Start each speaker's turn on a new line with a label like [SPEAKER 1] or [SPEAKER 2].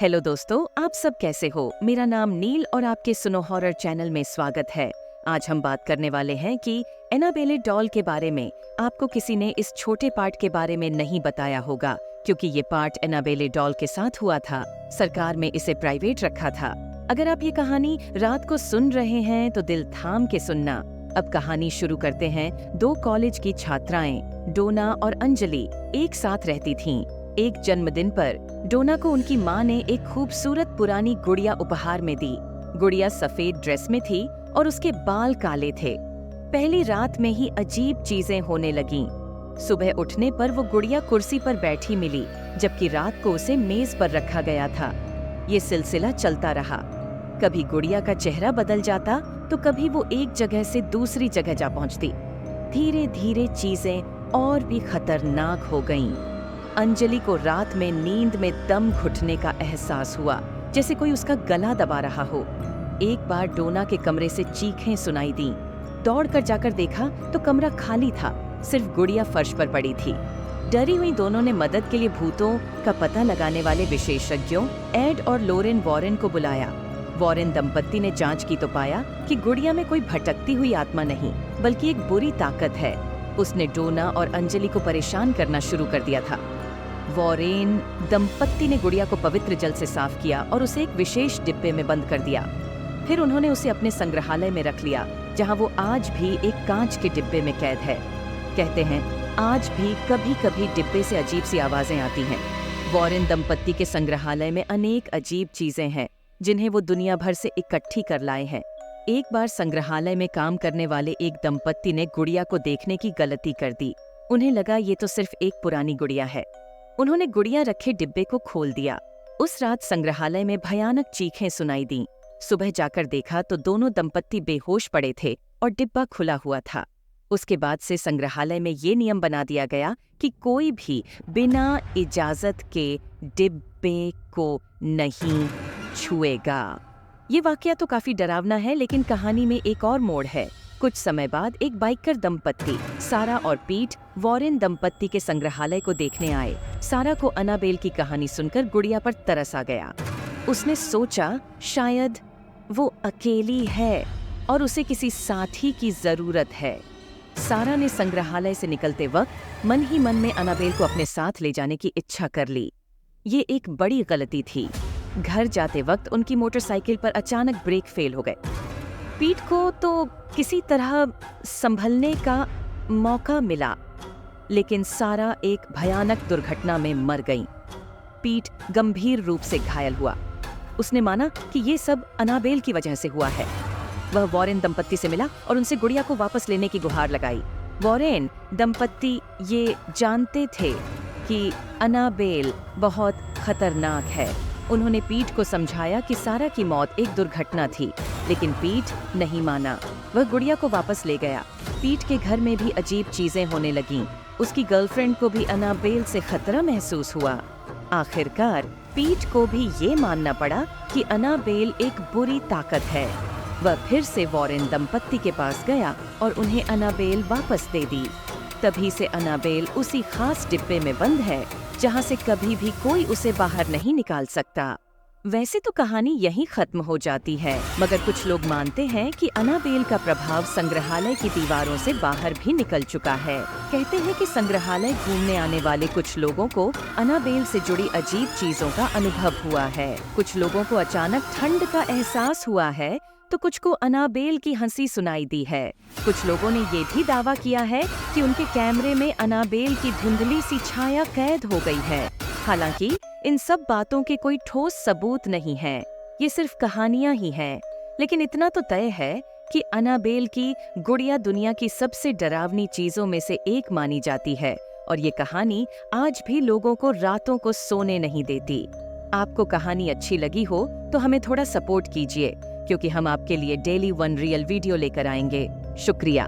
[SPEAKER 1] Hello दोस्तों, आप सब कैसे हो। मेरा नाम नील और आपके सुनो हॉरर चैनल में स्वागत है। आज हम बात करने वाले हैं कि एनाबेले डॉल के बारे में। आपको किसी ने इस छोटे पार्ट के बारे में नहीं बताया होगा, क्योंकि ये पार्ट एनाबेले डॉल के साथ हुआ था। सरकार में इसे प्राइवेट रखा था। अगर आप ये कहानी रात को सुन रहे हैं तो दिल थाम के सुनना। अब कहानी शुरू करते हैं। 2 कॉलेज की छात्राएं डोना और अंजलि एक साथ रहती थीं। एक जन्मदिन पर डोना को उनकी माँ ने एक खूबसूरत पुरानी गुड़िया उपहार में दी। गुड़िया सफेद ड्रेस में थी और उसके बाल काले थे। पहली रात में ही अजीब चीजें होने लगीं। सुबह उठने पर वो गुड़िया कुर्सी पर बैठी मिली, जबकि रात को उसे मेज पर रखा गया था। ये सिलसिला चलता रहा। कभी गुड़िया का चेहरा बदल जाता तो कभी वो एक जगह से दूसरी जगह जा पहुंचती। धीरे धीरे चीजें और भी खतरनाक हो गईं। अंजलि को रात में नींद में दम घुटने का एहसास हुआ, जैसे कोई उसका गला दबा रहा हो। एक बार डोना के कमरे से चीखें सुनाई दीं। दौड़कर जाकर देखा तो कमरा खाली था, सिर्फ गुड़िया फर्श पर पड़ी थी। डरी हुई दोनों ने मदद के लिए भूतों का पता लगाने वाले विशेषज्ञों एड और लोरेन वॉरेन को बुलाया। वॉरेन दंपत्ति ने जांच की तो पाया कि गुड़िया में कोई भटकती हुई आत्मा नहीं, बल्कि एक बुरी ताकत है। उसने डोना और अंजलि को परेशान करना शुरू कर दिया था। वॉरेन दंपत्ति ने गुड़िया को पवित्र जल से साफ किया और उसे एक विशेष डिब्बे में बंद कर दिया। फिर उन्होंने उसे अपने संग्रहालय में रख लिया, जहां वो आज भी एक कांच के डिब्बे में कैद है। कहते हैं आज भी कभी कभी डिब्बे से अजीब सी आवाजें आती हैं। वॉरेन दंपत्ति के संग्रहालय में अनेक अजीब चीजें हैं, जिन्हें वो दुनिया भर से इकट्ठी कर लाए हैं। एक बार संग्रहालय में काम करने वाले एक दंपत्ति ने गुड़िया को देखने की गलती कर दी। उन्हें लगा ये तो सिर्फ एक पुरानी गुड़िया है। उन्होंने गुड़िया रखे डिब्बे को खोल दिया। उस रात संग्रहालय में भयानक चीखें सुनाई दीं। सुबह जाकर देखा तो दोनों दंपत्ति बेहोश पड़े थे और डिब्बा खुला हुआ था। उसके बाद से संग्रहालय में ये नियम बना दिया गया कि कोई भी बिना इजाजत के डिब्बे को नहीं छुएगा। ये वाकया तो काफी डरावना है, लेकिन कहानी में एक और मोड़ है। कुछ समय बाद एक बाइकर दंपत्ति सारा और पीट वॉरेन दंपत्ति के संग्रहालय को देखने आए। सारा को अनाबेल की कहानी सुनकर गुड़िया पर तरस आ गया। उसने सोचा शायद वो अकेली है और उसे किसी साथी की जरूरत है। सारा ने संग्रहालय से निकलते वक्त मन ही मन में अनाबेल को अपने साथ ले जाने की इच्छा कर ली। ये एक बड़ी गलती थी। घर जाते वक्त उनकी मोटरसाइकिल पर अचानक ब्रेक फेल हो गए। पीट को तो किसी तरह संभलने का मौका मिला, लेकिन सारा एक भयानक दुर्घटना में मर गई। पीट गंभीर रूप से घायल हुआ। उसने माना कि ये सब अनाबेल की वजह से हुआ है। वह वॉरेन दंपत्ति से मिला और उनसे गुड़िया को वापस लेने की गुहार लगाई। वॉरेन दंपत्ति ये जानते थे कि अनाबेल बहुत खतरनाक है। उन्होंने पीट को समझाया कि सारा की मौत एक दुर्घटना थी, लेकिन पीट नहीं माना। वह गुड़िया को वापस ले गया। पीट के घर में भी अजीब चीजें होने लगीं। उसकी गर्लफ्रेंड को भी अनाबेल से खतरा महसूस हुआ। आखिरकार पीट को भी ये मानना पड़ा कि अनाबेल एक बुरी ताकत है। वह फिर से वॉरेन दंपत्ति के पास गया और उन्हें अनाबेल वापस दे दी। तभी से अनाबेल उसी खास डिब्बे में बंद है, जहां से कभी भी कोई उसे बाहर नहीं निकाल सकता। वैसे तो कहानी यहीं खत्म हो जाती है, मगर कुछ लोग मानते हैं कि अनाबेल का प्रभाव संग्रहालय की दीवारों से बाहर भी निकल चुका है। कहते हैं कि संग्रहालय घूमने आने वाले कुछ लोगों को अनाबेल से जुड़ी अजीब चीजों का अनुभव हुआ है। कुछ लोगों को अचानक ठंड का एहसास हुआ है, तो कुछ को अनाबेल की हंसी सुनाई दी है। कुछ लोगों ने ये भी दावा किया है कि उनके कैमरे में अनाबेल की धुंधली सी छाया कैद हो गई है। हालांकि इन सब बातों के कोई ठोस सबूत नहीं है, ये सिर्फ कहानियां ही हैं। लेकिन इतना तो तय है कि अनाबेल की गुड़िया दुनिया की सबसे डरावनी चीजों में से एक मानी जाती है, और ये कहानी आज भी लोगों को रातों को सोने नहीं देती। आपको कहानी अच्छी लगी हो तो हमें थोड़ा सपोर्ट कीजिए, क्योंकि हम आपके लिए डेली 1 रियल वीडियो लेकर आएंगे। शुक्रिया।